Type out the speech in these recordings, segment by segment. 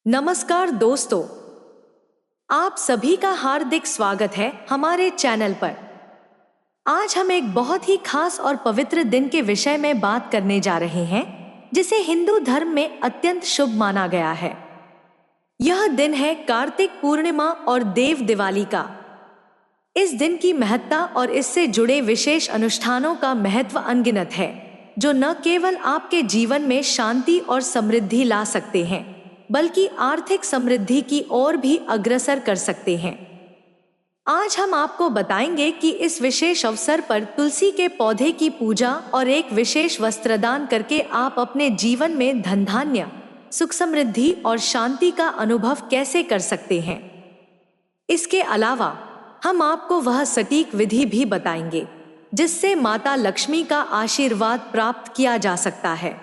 नमस्कार दोस्तों, आप सभी का हार्दिक स्वागत है हमारे चैनल पर। आज हम एक बहुत ही खास और पवित्र दिन के विषय में बात करने जा रहे हैं, जिसे हिंदू धर्म में अत्यंत शुभ माना गया है। यह दिन है कार्तिक पूर्णिमा और देव दिवाली का। इस दिन की महत्ता और इससे जुड़े विशेष अनुष्ठानों का महत्व अनगिनत है, जो न केवल आपके जीवन में शांति और समृद्धि ला सकते हैं, बल्कि आर्थिक समृद्धि की ओर भी अग्रसर कर सकते हैं। आज हम आपको बताएंगे कि इस विशेष अवसर पर तुलसी के पौधे की पूजा और एक विशेष वस्त्रदान करके आप अपने जीवन में धन धान्य, सुख समृद्धि और शांति का अनुभव कैसे कर सकते हैं। इसके अलावा हम आपको वह सटीक विधि भी बताएंगे जिससे माता लक्ष्मी का आशीर्वाद प्राप्त किया जा सकता है।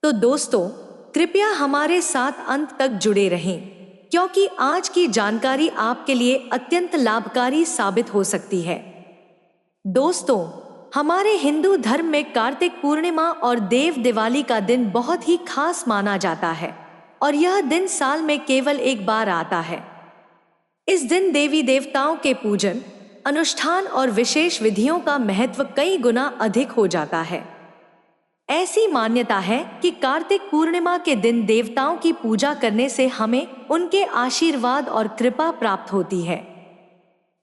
तो दोस्तों, कृपया हमारे साथ अंत तक जुड़े रहें, क्योंकि आज की जानकारी आपके लिए अत्यंत लाभकारी साबित हो सकती है। दोस्तों, हमारे हिंदू धर्म में कार्तिक पूर्णिमा और देव दिवाली का दिन बहुत ही खास माना जाता है और यह दिन साल में केवल एक बार आता है। इस दिन देवी देवताओं के पूजन, अनुष्ठान और विशेष विधियों का महत्व कई गुना अधिक हो जाता है। ऐसी मान्यता है कि कार्तिक पूर्णिमा के दिन देवताओं की पूजा करने से हमें उनके आशीर्वाद और कृपा प्राप्त होती है।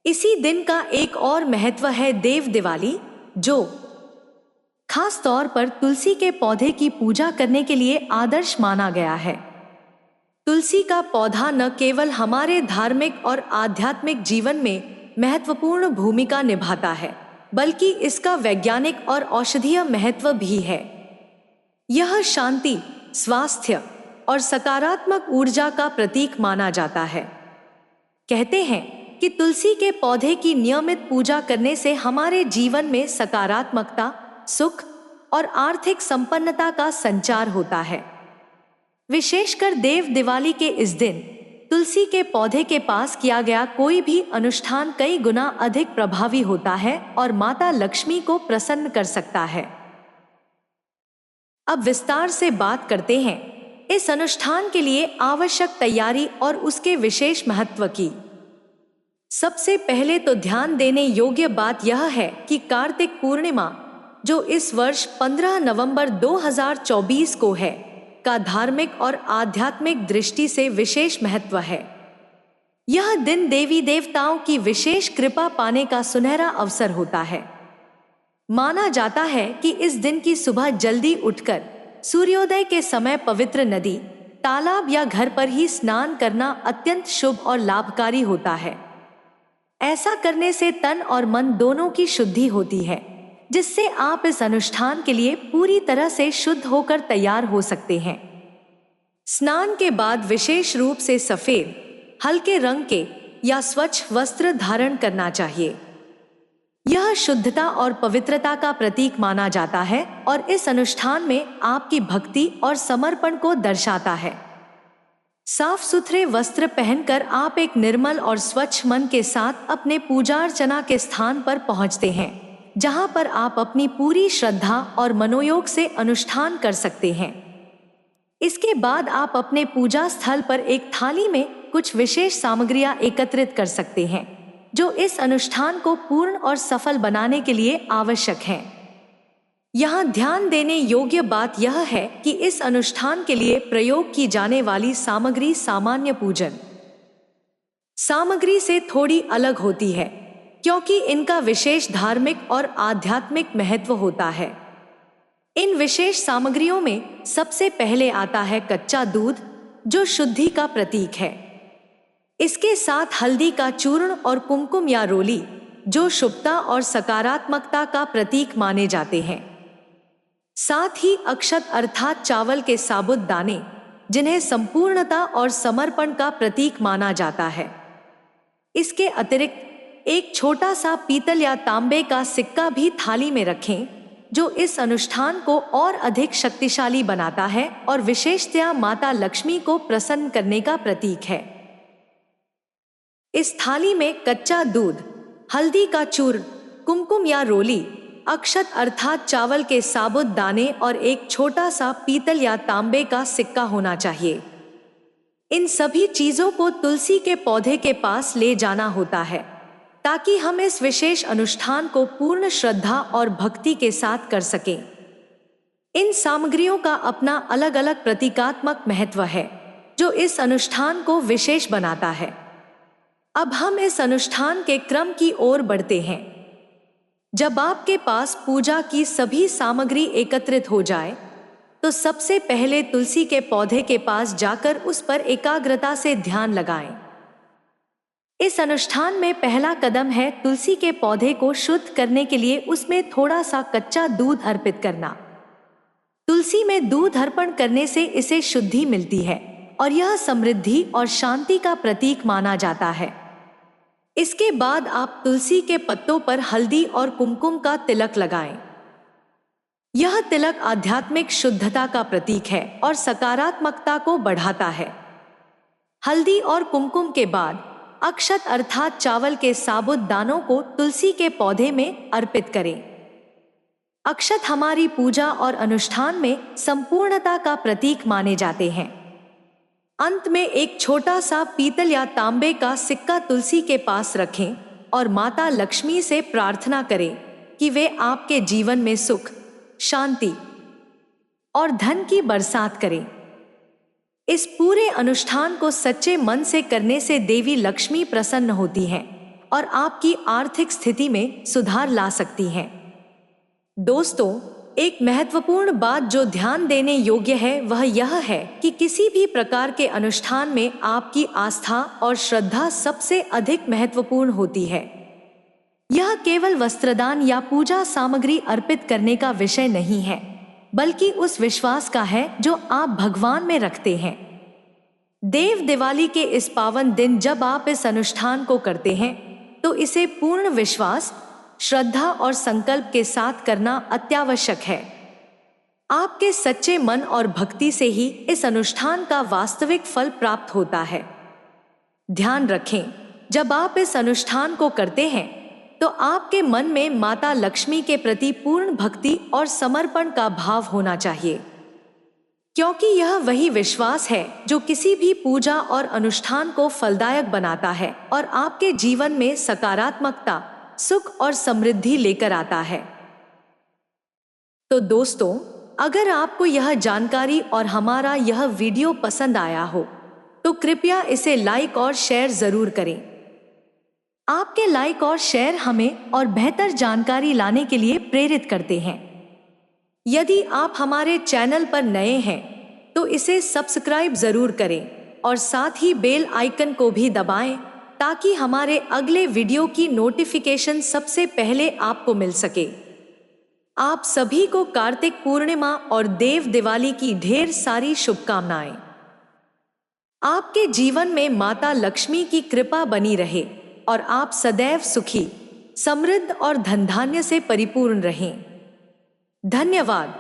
इसी दिन का एक और महत्व है देव दिवाली, जो खास तौर पर तुलसी के पौधे की पूजा करने के लिए आदर्श माना गया है। तुलसी का पौधा न केवल हमारे धार्मिक और आध्यात्मिक जीवन में महत्वपूर्ण भूमिका निभाता है, बल्कि इसका वैज्ञानिक और औषधीय महत्व भी है। यह शांति, स्वास्थ्य और सकारात्मक ऊर्जा का प्रतीक माना जाता है। कहते हैं कि तुलसी के पौधे की नियमित पूजा करने से हमारे जीवन में सकारात्मकता, सुख और आर्थिक संपन्नता का संचार होता है। विशेषकर देव दिवाली के इस दिन तुलसी के पौधे के पास किया गया कोई भी अनुष्ठान कई गुना अधिक प्रभावी होता है और माता लक्ष्मी को प्रसन्न कर सकता है। अब विस्तार से बात करते हैं इस अनुष्ठान के लिए आवश्यक तैयारी और उसके विशेष महत्व की। सबसे पहले तो ध्यान देने योग्य बात यह है कि कार्तिक पूर्णिमा, जो इस वर्ष 15 नवंबर 2024 को है, का धार्मिक और आध्यात्मिक दृष्टि से विशेष महत्व है। यह दिन देवी देवताओं की विशेष कृपा पाने का सुनहरा अवसर होता है। माना जाता है कि इस दिन की सुबह जल्दी उठकर सूर्योदय के समय पवित्र नदी, तालाब या घर पर ही स्नान करना अत्यंत शुभ और लाभकारी होता है। ऐसा करने से तन और मन दोनों की शुद्धि होती है, जिससे आप इस अनुष्ठान के लिए पूरी तरह से शुद्ध होकर तैयार हो सकते हैं। स्नान के बाद विशेष रूप से सफेद, हल्के रंग के या स्वच्छ वस्त्र धारण करना चाहिए। यह शुद्धता और पवित्रता का प्रतीक माना जाता है और इस अनुष्ठान में आपकी भक्ति और समर्पण को दर्शाता है। साफ सुथरे वस्त्र पहनकर आप एक निर्मल और स्वच्छ मन के साथ अपने पूजा अर्चना के स्थान पर पहुंचते हैं, जहां पर आप अपनी पूरी श्रद्धा और मनोयोग से अनुष्ठान कर सकते हैं। इसके बाद आप अपने पूजा स्थल पर एक थाली में कुछ विशेष सामग्रियां एकत्रित कर सकते हैं, जो इस अनुष्ठान को पूर्ण और सफल बनाने के लिए आवश्यक हैं। यहाँ ध्यान देने योग्य बात यह है कि इस अनुष्ठान के लिए प्रयोग की जाने वाली सामग्री सामान्य पूजन सामग्री से थोड़ी अलग होती है, क्योंकि इनका विशेष धार्मिक और आध्यात्मिक महत्व होता है। इन विशेष सामग्रियों में सबसे पहले आता है कच्चा दूध, जो शुद्धि का प्रतीक है। इसके साथ हल्दी का चूर्ण और कुमकुम या रोली, जो शुभता और सकारात्मकता का प्रतीक माने जाते हैं। साथ ही अक्षत अर्थात चावल के साबुत दाने, जिन्हें संपूर्णता और समर्पण का प्रतीक माना जाता है। इसके अतिरिक्त एक छोटा सा पीतल या तांबे का सिक्का भी थाली में रखें, जो इस अनुष्ठान को और अधिक शक्तिशाली बनाता है और विशेषतया माता लक्ष्मी को प्रसन्न करने का प्रतीक है। इस थाली में कच्चा दूध, हल्दी का चूर्ण, कुमकुम या रोली, अक्षत अर्थात चावल के साबुत दाने और एक छोटा सा पीतल या तांबे का सिक्का होना चाहिए। इन सभी चीजों को तुलसी के पौधे के पास ले जाना होता है ताकि हम इस विशेष अनुष्ठान को पूर्ण श्रद्धा और भक्ति के साथ कर सकें। इन सामग्रियों का अपना अलग अलग प्रतीकात्मक महत्व है जो इस अनुष्ठान को विशेष बनाता है। अब हम इस अनुष्ठान के क्रम की ओर बढ़ते हैं। जब आपके पास पूजा की सभी सामग्री एकत्रित हो जाए तो सबसे पहले तुलसी के पौधे के पास जाकर उस पर एकाग्रता से ध्यान लगाएं। इस अनुष्ठान में पहला कदम है तुलसी के पौधे को शुद्ध करने के लिए उसमें थोड़ा सा कच्चा दूध अर्पित करना। तुलसी में दूध अर्पण करने से इसे शुद्धि मिलती है और यह समृद्धि और शांति का प्रतीक माना जाता है। इसके बाद आप तुलसी के पत्तों पर हल्दी और कुमकुम का तिलक लगाएं। यह तिलक आध्यात्मिक शुद्धता का प्रतीक है और सकारात्मकता को बढ़ाता है। हल्दी और कुमकुम के बाद अक्षत अर्थात चावल के साबुत दानों को तुलसी के पौधे में अर्पित करें। अक्षत हमारी पूजा और अनुष्ठान में संपूर्णता का प्रतीक माने जाते हैं। अंत में एक छोटा सा पीतल या तांबे का सिक्का तुलसी के पास रखें और माता लक्ष्मी से प्रार्थना करें कि वे आपके जीवन में सुख, शांति और धन की बरसात करें। इस पूरे अनुष्ठान को सच्चे मन से करने से देवी लक्ष्मी प्रसन्न होती हैं और आपकी आर्थिक स्थिति में सुधार ला सकती हैं। दोस्तों, एक महत्वपूर्ण बात जो ध्यान देने योग्य है वह यह है कि किसी भी प्रकार के अनुष्ठान में आपकी आस्था और श्रद्धा सबसे अधिक महत्वपूर्ण होती है। यह केवल वस्त्रदान या पूजा सामग्री अर्पित करने का विषय नहीं है, बल्कि उस विश्वास का है जो आप भगवान में रखते हैं। देव दिवाली के इस पावन दिन जब आप इस अनुष्ठान को करते हैं तो इसे पूर्ण विश्वास, श्रद्धा और संकल्प के साथ करना अत्यावश्यक है। आपके सच्चे मन और भक्ति से ही इस अनुष्ठान का वास्तविक फल प्राप्त होता है। ध्यान रखें, जब आप इस अनुष्ठान को करते हैं तो आपके मन में माता लक्ष्मी के प्रति पूर्ण भक्ति और समर्पण का भाव होना चाहिए, क्योंकि यह वही विश्वास है जो किसी भी पूजा और अनुष्ठान को फलदायक बनाता है और आपके जीवन में सकारात्मकता, सुख और समृद्धि लेकर आता है। तो दोस्तों, अगर आपको यह जानकारी और हमारा यह वीडियो पसंद आया हो तो कृपया इसे लाइक और शेयर जरूर करें। आपके लाइक और शेयर हमें और बेहतर जानकारी लाने के लिए प्रेरित करते हैं। यदि आप हमारे चैनल पर नए हैं तो इसे सब्सक्राइब जरूर करें और साथ ही बेल आइकन को भी दबाएं ताकि हमारे अगले वीडियो की नोटिफिकेशन सबसे पहले आपको मिल सके। आप सभी को कार्तिक पूर्णिमा और देव दिवाली की ढेर सारी शुभकामनाएं। आपके जीवन में माता लक्ष्मी की कृपा बनी रहे और आप सदैव सुखी, समृद्ध और धन धान्य से परिपूर्ण रहें। धन्यवाद।